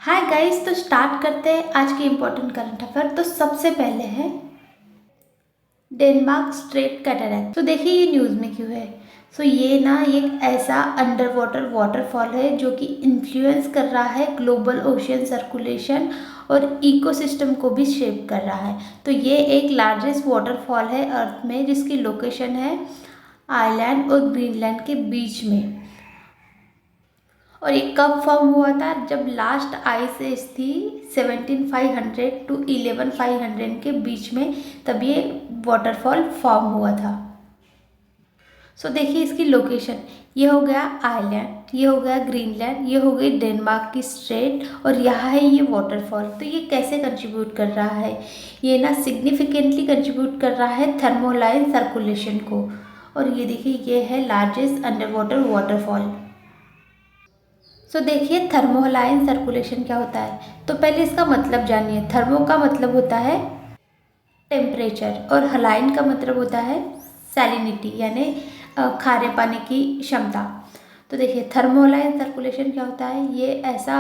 Hi guys, तो start करते हैं आज के इम्पोर्टेंट करंट अफेयर। तो सबसे पहले है डेनमार्क स्ट्रेट कैटरैक्ट। तो देखिए ये न्यूज़ में क्यों है। ये ना एक ऐसा अंडर वाटर वाटरफॉल है जो कि इन्फ्लुएंस कर रहा है ग्लोबल ओशियन सर्कुलेशन और इकोसिस्टम को भी शेप कर रहा है। तो ये एक लार्जेस्ट वाटरफॉल है अर्थ में, जिसकी लोकेशन है आइलैंड और ग्रीनलैंड के बीच में। और ये कब फॉर्म हुआ था? जब लास्ट आइस एज थी 17,500 टू 11,500 के बीच में, तब ये वाटरफॉल फॉर्म हुआ था। देखिए इसकी लोकेशन, ये हो गया आइलैंड, ये हो गया ग्रीनलैंड, ये हो गई डेनमार्क की स्ट्रेट, और यहाँ है ये वाटरफॉल। तो ये कैसे कंट्रीब्यूट कर रहा है? ये ना सिग्निफिकेंटली कंट्रीब्यूट कर रहा है थर्मोलाइन सर्कुलेशन को। और ये देखिए ये है लार्जेस्ट अंडर वाटर वाटरफॉल। देखिए थर्मोलाइन सर्कुलेशन क्या होता है। तो पहले इसका मतलब जानिए। थर्मो का मतलब होता है टेम्परेचर और हलाइन का मतलब होता है सैलिनिटी, यानी खारे पानी की क्षमता। तो देखिए थर्मोलाइन सर्कुलेशन क्या होता है। ये ऐसा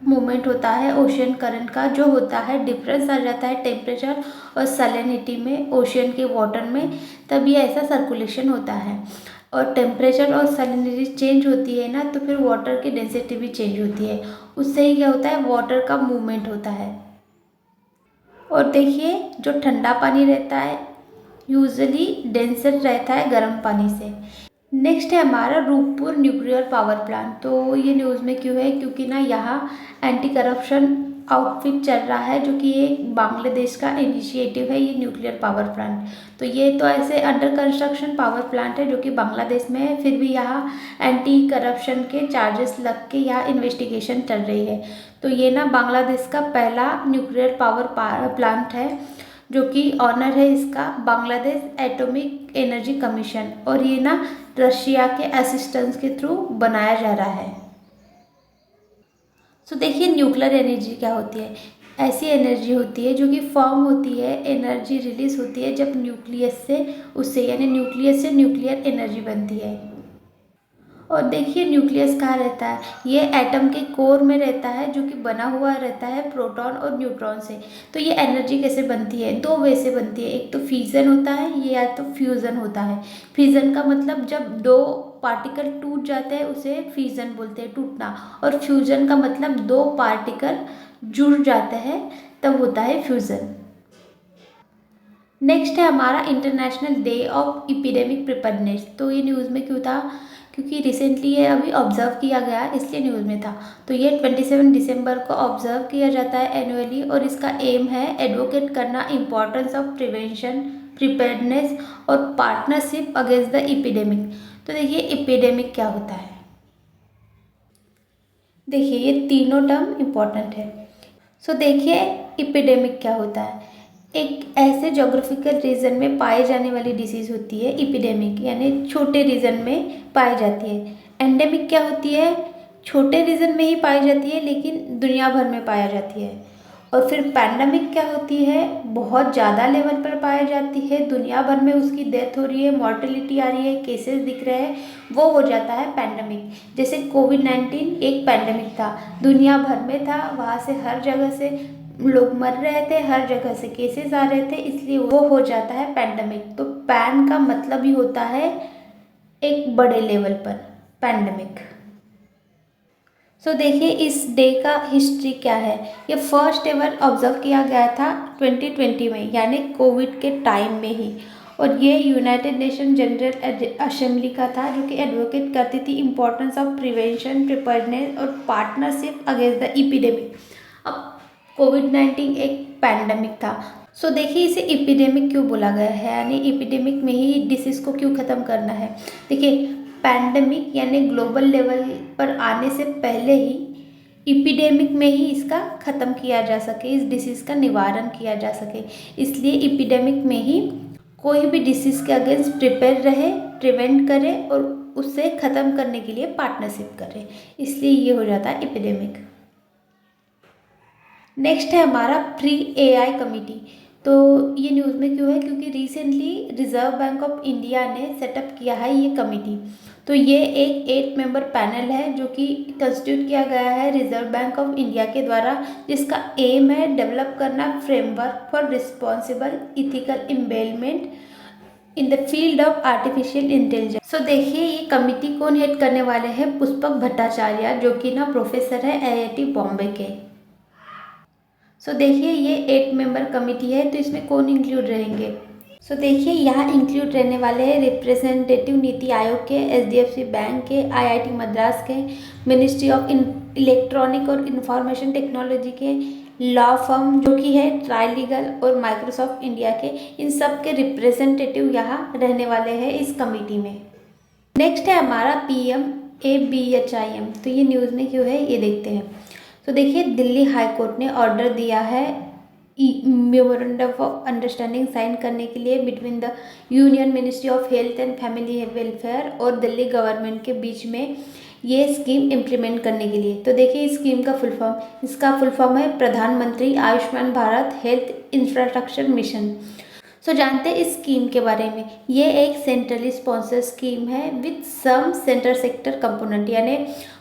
मूवमेंट होता है ओशियन करंट का, जो होता है डिफरेंस आ जाता है टेम्परेचर और सैलिनिटी में ओशियन के वाटर में, तब ये ऐसा सर्कुलेशन होता है। और टेम्परेचर और सैलिनिटी चेंज होती है ना, तो फिर वाटर की डेंसिटी भी चेंज होती है। उससे ही क्या होता है, वाटर का मूवमेंट होता है। और देखिए जो ठंडा पानी रहता है यूजुअली डेंसर रहता है गर्म पानी से। नेक्स्ट है हमारा रूपपुर न्यूक्लियर पावर प्लांट। तो ये न्यूज़ में क्यों है? क्योंकि ना यहाँ एंटी करप्शन आउटफिट चल रहा है, जो कि ये बांग्लादेश का इनिशिएटिव है, ये न्यूक्लियर पावर प्लांट। तो ये तो ऐसे अंडर कंस्ट्रक्शन पावर प्लांट है जो कि बांग्लादेश में है, फिर भी यहाँ एंटी करप्शन के चार्जेस लग के यहाँ इन्वेस्टिगेशन चल रही है। तो ये ना बांग्लादेश का पहला न्यूक्लियर पावर प्लांट है, जो कि ऑनर है इसका बांग्लादेश एटॉमिक एनर्जी कमीशन, और ये ना रशिया के असिस्टेंस के थ्रू बनाया जा रहा है। देखिए न्यूक्लियर एनर्जी क्या होती है। ऐसी एनर्जी होती है जो कि फॉर्म होती है, एनर्जी रिलीज होती है जब न्यूक्लियस से उससे यानी न्यूक्लियस से न्यूक्लियर एनर्जी बनती है। और देखिए न्यूक्लियस कहाँ रहता है? ये एटम के कोर में रहता है, जो कि बना हुआ रहता है प्रोटॉन और न्यूट्रॉन से। तो ये एनर्जी कैसे बनती है? दो वे से बनती है। एक तो फिजन होता है, ये या तो फ्यूज़न होता है। फिजन का मतलब जब दो पार्टिकल टूट जाते हैं उसे फिजन बोलते हैं, टूटना। और फ्यूजन का मतलब दो पार्टिकल जुड़ जाते हैं, तब होता है फ्यूज़न। नेक्स्ट है हमारा international day of epidemic preparedness. तो ये न्यूज़ में क्यों था? क्योंकि रिसेंटली ये अभी ऑब्जर्व किया गया, इसलिए न्यूज़ में था। तो ये 27 दिसंबर को ऑब्जर्व किया जाता है एनुअली, और इसका एम है एडवोकेट करना इम्पोर्टेंस ऑफ प्रिवेंशन, प्रिपेयर्डनेस और पार्टनरशिप अगेंस्ट द एपिडेमिक। तो देखिए एपिडेमिक क्या होता है। देखिए ये तीनों टर्म इम्पॉर्टेंट है। देखिए एपिडेमिक क्या होता है। एक ऐसे जोग्राफिकल रीजन में पाए जाने वाली डिसीज़ होती है एपिडेमिक, यानी छोटे रीजन में पाई जाती है। एंडेमिक क्या होती है? छोटे रीजन में ही पाई जाती है लेकिन दुनिया भर में पाया जाती है। और फिर पैंडेमिक क्या होती है? बहुत ज़्यादा लेवल पर पाई जाती है, दुनिया भर में उसकी डेथ हो रही है, मॉर्टेलिटी आ रही है, केसेस दिख रहे हैं, वो हो जाता है पैंडेमिक। जैसे कोविड-19 एक पैंडेमिक था, दुनिया भर में था, वहाँ से हर जगह से लोग मर रहे थे, हर जगह से केसेस आ रहे थे, इसलिए वो हो जाता है पैंडेमिक। तो पैन का मतलब ही होता है एक बड़े लेवल पर, पैंडेमिक। देखिए इस डे का हिस्ट्री क्या है। ये फर्स्ट एवर ऑब्जर्व किया गया था 2020 में, यानी कोविड के टाइम में ही। और ये यूनाइटेड नेशन जनरल असेंबली का था, जो कि एडवोकेट करती थी इम्पोर्टेंस ऑफ प्रिवेंशन, प्रिपेयर्डनेस और पार्टनरशिप अगेंस्ट द एपिडेमिक। अब कोविड-19 एक पैंडेमिक था। देखिए इसे एपिडेमिक क्यों बोला गया है, यानी एपिडेमिक में ही डिसीज़ को क्यों ख़त्म करना है। देखिए पैंडेमिक यानी ग्लोबल लेवल पर आने से पहले ही एपिडेमिक में ही इसका ख़त्म किया जा सके, इस डिसीज़ का निवारण किया जा सके, इसलिए एपिडेमिक में ही कोई भी डिसीज़ के अगेंस्ट प्रिपेयर रहे, प्रिवेंट करे और उससे ख़त्म करने के लिए पार्टनरशिप करे, इसलिए ये हो जाता है एपिडेमिक। नेक्स्ट है हमारा फ्री एआई कमिटी। तो ये न्यूज़ में क्यों है? क्योंकि recently reserve bank of India ने सेटअप किया है ये कमिटी। तो ये एक 8 मेंबर पैनल है जो कि कंस्टिट्यूट किया गया है रिजर्व बैंक ऑफ इंडिया के द्वारा, जिसका एम है डेवलप करना framework for responsible ethical involvement in the field of artificial intelligence. So देखिए ये कमिटी कौन हेड करने वाले हैं, पुष्पक भट्टाचार्य, जो कि ना प्रोफेसर है आईआईटी बॉम्बे के। सो देखिए ये 8 मेंबर कमिटी है, तो इसमें कौन इंक्लूड रहेंगे। सो देखिए यहाँ इंक्लूड रहने वाले हैं रिप्रेजेंटेटिव नीति आयोग के, एचडीएफसी बैंक के, आईआईटी मद्रास के, मिनिस्ट्री ऑफ इलेक्ट्रॉनिक और इंफॉर्मेशन टेक्नोलॉजी के, लॉ फर्म जो कि है ट्राइलीगल और माइक्रोसॉफ्ट इंडिया के, इन सब के रिप्रेजेंटेटिव यहाँ रहने वाले हैं इस कमेटी में। नेक्स्ट है हमारा PMABHIM। तो ये न्यूज़ में क्यों है ये देखते हैं। तो देखिए दिल्ली हाई कोर्ट ने ऑर्डर दिया है मेमोरेंडम ऑफ अंडरस्टैंडिंग साइन करने के लिए between the union ministry of health and family welfare और दिल्ली गवर्नमेंट के बीच में ये स्कीम इम्प्लीमेंट करने के लिए। तो देखिए इस स्कीम का इसका फुल फॉर्म है प्रधानमंत्री Ayushman Bharat health infrastructure mission. So जानते हैं इस स्कीम के बारे में। ये एक सेंट्रली स्पॉन्सर स्कीम है with some centre sector component, यानी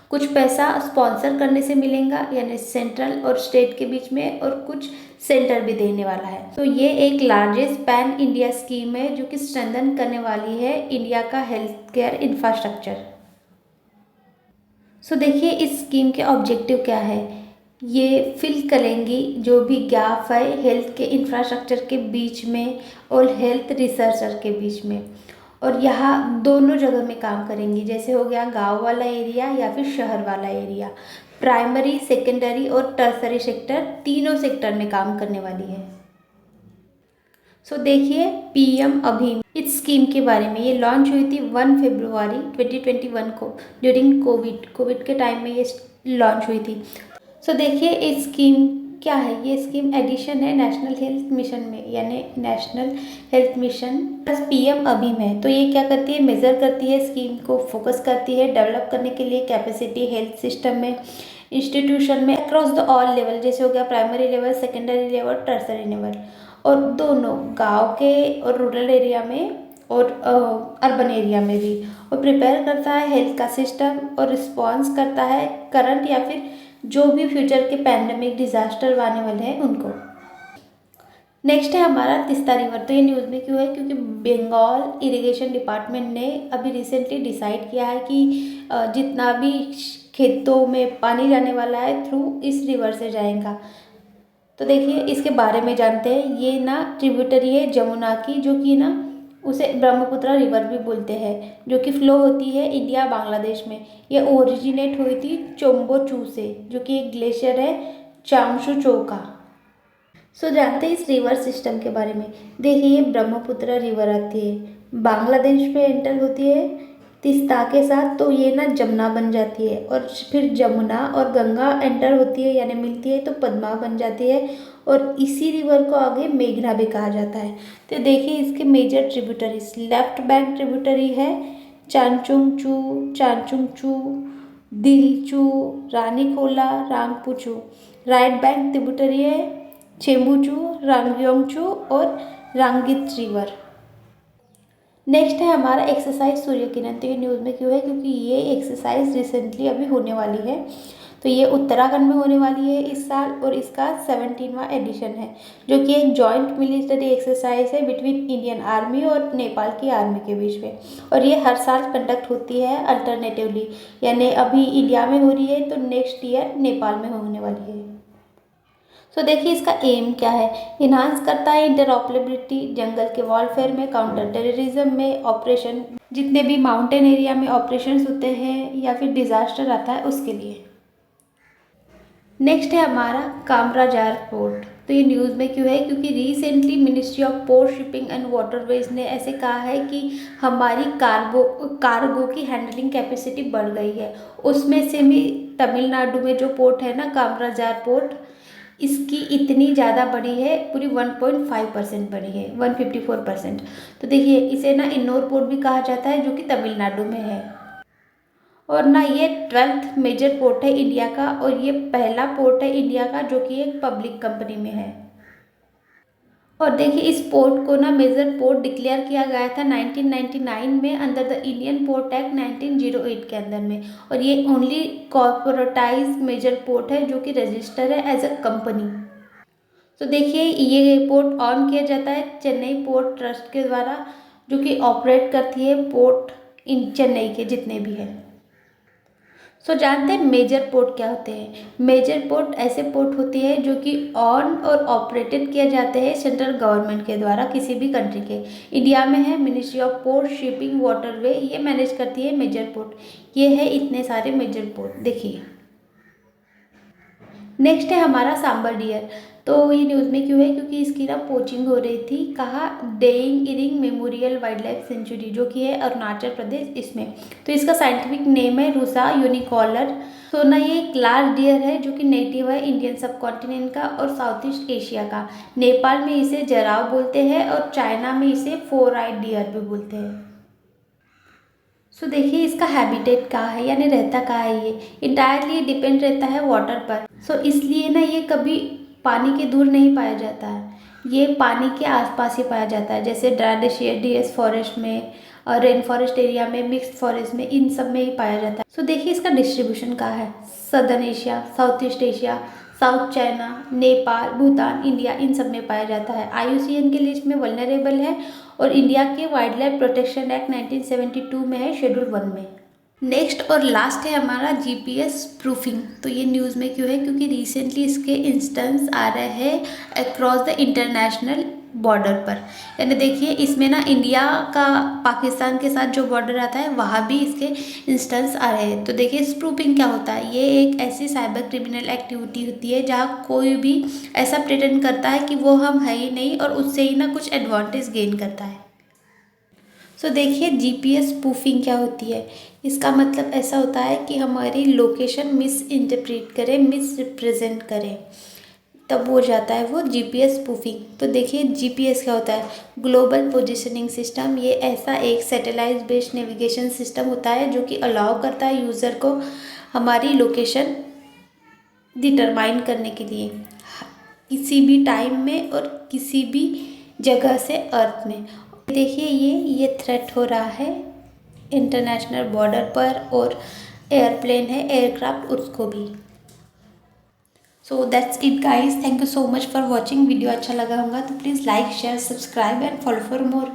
कुछ पैसा स्पॉन्सर करने से मिलेगा, यानी सेंट्रल और स्टेट के बीच में, और कुछ सेंटर भी देने वाला है। तो ये एक लार्जेस्ट पैन इंडिया स्कीम है जो कि स्ट्रेंथन करने वाली है इंडिया का हेल्थ केयर इंफ्रास्ट्रक्चर। सो देखिए इस स्कीम के ऑब्जेक्टिव क्या है। ये फिल करेंगी जो भी गैप है हेल्थ के इंफ्रास्ट्रक्चर के बीच में और हेल्थ रिसर्चर के बीच में, और यहाँ दोनों जगह में काम करेंगी, जैसे हो गया गांव वाला एरिया या फिर शहर वाला एरिया, प्राइमरी सेकेंडरी और टर्सरी सेक्टर, तीनों सेक्टर में काम करने वाली है। सो देखिए PM अभीम इस स्कीम के बारे में। ये लॉन्च हुई थी 1 फरवरी 2021 को ड्यूरिंग कोविड के टाइम में ये लॉन्च हुई थी। सो देखिए इस स्कीम क्या है। ये स्कीम एडिशन है नेशनल हेल्थ मिशन में, यानी national health mission plus PM अभीम है। तो ये क्या करती है, मेजर करती है, स्कीम को फोकस करती है डेवलप करने के लिए कैपेसिटी हेल्थ सिस्टम में, इंस्टीट्यूशन में, अक्रॉस द ऑल लेवल, जैसे हो गया primary level, secondary level, tertiary level, और दोनों गांव के और रूरल एरिया में और अर्बन एरिया में भी, और प्रिपेयर करता है हेल्थ का सिस्टम और रिस्पॉन्स करता है करंट या फिर जो भी फ्यूचर के पैंडेमिक डिजास्टर आने वाले हैं उनको। नेक्स्ट है हमारा तीस्ता रिवर। तो ये न्यूज़ में क्यों है, क्योंकि बंगाल इरिगेशन डिपार्टमेंट ने अभी रिसेंटली डिसाइड किया है कि जितना भी खेतों में पानी जाने वाला है थ्रू इस रिवर से जाएगा। तो देखिए इसके बारे में जानते हैं। ये ना ट्रिब्यूटरी है जमुना की, जो कि ना उसे ब्रह्मपुत्र रिवर भी बोलते हैं, जो कि फ्लो होती है इंडिया बांग्लादेश में। ये ओरिजिनेट हुई थी चोम्बो से, जो कि एक ग्लेशियर है चांगशू चो का। सो जानते हैं इस रिवर सिस्टम के बारे में। देखिए ये ब्रह्मपुत्र रिवर आती है बांग्लादेश में, एंटर होती है तीस्ता के साथ, तो ये ना जमुना बन जाती है, और फिर जमुना और गंगा एंटर होती है यानी मिलती है तो पद्मा बन जाती है, और इसी रिवर को आगे मेघना भी कहा जाता है। तो देखिए इसके major tributaries, left bank tributary है Chanchungchu, Dilchu, Ranikhola, Rangpuchu. Right bank tributary है चेम्बूचू, रांगयोंगचू और रांगित रिवर। नेक्स्ट है हमारा एक्सरसाइज सूर्य किरण। तो ये न्यूज़ में क्यों है, क्योंकि ये एक्सरसाइज रिसेंटली अभी होने वाली है। तो ये उत्तराखंड में होने वाली है इस साल, और इसका 17वां एडिशन है, जो कि एक जॉइंट मिलिट्री एक्सरसाइज है बिटवीन इंडियन आर्मी और नेपाल की आर्मी के बीच में, और ये हर साल कंडक्ट होती है अल्टरनेटिवली, यानी अभी इंडिया में हो रही है तो नेक्स्ट ईयर नेपाल में होने वाली है। तो देखिए इसका एम क्या है, इन्हांस करता है इंटरऑपरेबिलिटी जंगल के वॉरफेयर में, काउंटर टेररिज्म में, ऑपरेशन जितने भी माउंटेन एरिया में ऑपरेशंस होते हैं या फिर डिजास्टर आता है उसके लिए। नेक्स्ट है हमारा कामराजार पोर्ट। तो ये न्यूज़ में क्यों है, क्योंकि recently ministry of port shipping and waterways ने ऐसे कहा है कि हमारी कार्गो की हैंडलिंग कैपेसिटी बढ़ गई है। उसमें से भी तमिलनाडु में जो पोर्ट है ना कामराजार पोर्ट, इसकी इतनी ज़्यादा बढ़ी है, पूरी 1.5% बढ़ी है, 154%। तो देखिए इसे ना इन्नोर पोर्ट भी कहा जाता है, जो कि तमिलनाडु में है, और ना ये 12th मेजर पोर्ट है इंडिया का, और ये पहला पोर्ट है इंडिया का जो कि एक पब्लिक कंपनी में है। और देखिए इस पोर्ट को ना मेजर पोर्ट डिक्लेयर किया गया था 1999 में under the Indian port act 1908 के अंदर में। और ये ओनली कॉर्पोरेटाइज मेजर पोर्ट है जो कि रजिस्टर है एज अ कंपनी। तो देखिए ये पोर्ट ऑन किया जाता है चेन्नई पोर्ट ट्रस्ट के द्वारा, जो कि ऑपरेट करती है पोर्ट इन चेन्नई के जितने भी हैं। सो जानते हैं मेजर पोर्ट क्या होते हैं। मेजर पोर्ट ऐसे पोर्ट होती है जो कि ऑन और ऑपरेटेड किए जाते हैं सेंट्रल गवर्नमेंट के द्वारा किसी भी कंट्री के। इंडिया में है ministry of port shipping waterway, ये मैनेज करती है मेजर पोर्ट। ये है इतने सारे मेजर पोर्ट। देखिए नेक्स्ट है हमारा सांबर डियर। तो ये न्यूज़ में क्यों है, क्योंकि इसकी ना पोचिंग हो रही थी। कहाँ, डेइंग Ering memorial wild life sanctuary जो कि है अरुणाचल प्रदेश इसमें। तो इसका साइंटिफिक नेम है रूसा यूनिकॉलर। तो ना ये एक लार्ज डियर है जो कि नेटिव है इंडियन सब कॉन्टिनेंट का और साउथ ईस्ट एशिया का। नेपाल में इसे जराव बोलते हैं और चाइना में इसे फोर आइड डियर भी बोलते हैं। सो देखिए इसका हैबिटेट कहाँ है, यानी रहता कहाँ है। ये इंटायरली डिपेंड रहता है वाटर पर। सो इसलिए ना ये कभी पानी के दूर नहीं पाया जाता है, ये पानी के आसपास ही पाया जाता है, जैसे ड्राइडेशियस फॉरेस्ट में और रेन फॉरेस्ट एरिया में, मिक्स्ड फॉरेस्ट में, इन सब में ही पाया जाता है। सो देखिए इसका डिस्ट्रीब्यूशन कहाँ है। Southern Asia, south east Asia, south China, Nepal, Bhutan, India, इन सब में पाया जाता है। IUCN के लिस्ट में वल्नरेबल है और इंडिया के वाइल्ड लाइफ प्रोटेक्शन एक्ट 1972 में है शेड्यूल 1 में। नेक्स्ट और लास्ट है हमारा GPS प्रूफिंग। तो ये न्यूज़ में क्यों है, क्योंकि रिसेंटली इसके इंस्टेंस आ रहे हैं अक्रॉस द इंटरनेशनल बॉर्डर पर। यानी देखिए इसमें ना इंडिया का पाकिस्तान के साथ जो बॉर्डर आता है वहाँ भी इसके इंस्टेंस आ रहे हैं। तो देखिए स्प्रूफिंग क्या होता है। ये एक ऐसी साइबर क्रिमिनल एक्टिविटी होती है जहाँ कोई भी ऐसा प्रिटेंड करता है कि वो हम है ही नहीं और उससे ही ना कुछ एडवांटेज गेन करता है। सो देखिए GPS स्पूफिंग क्या होती है। इसका मतलब ऐसा होता है कि हमारी लोकेशन मिस इंटरप्रेट करें, मिस रिप्रेजेंट करें, तब हो जाता है वो GPS स्पूफिंग। तो देखिए GPS क्या होता है, ग्लोबल पोजिशनिंग सिस्टम। ये ऐसा एक सैटेलाइट बेस्ड नेविगेशन सिस्टम होता है जो कि अलाउ करता है यूज़र को हमारी लोकेशन डिटरमाइन करने के लिए किसी भी टाइम में और किसी भी जगह से अर्थ में। देखिए ये थ्रेट हो रहा है इंटरनेशनल बॉर्डर पर, और एयरप्लेन है, एयरक्राफ्ट, उसको भी। So that's it guys, thank you so much for watching. Video अच्छा लगा होगा तो please like share subscribe and follow for more.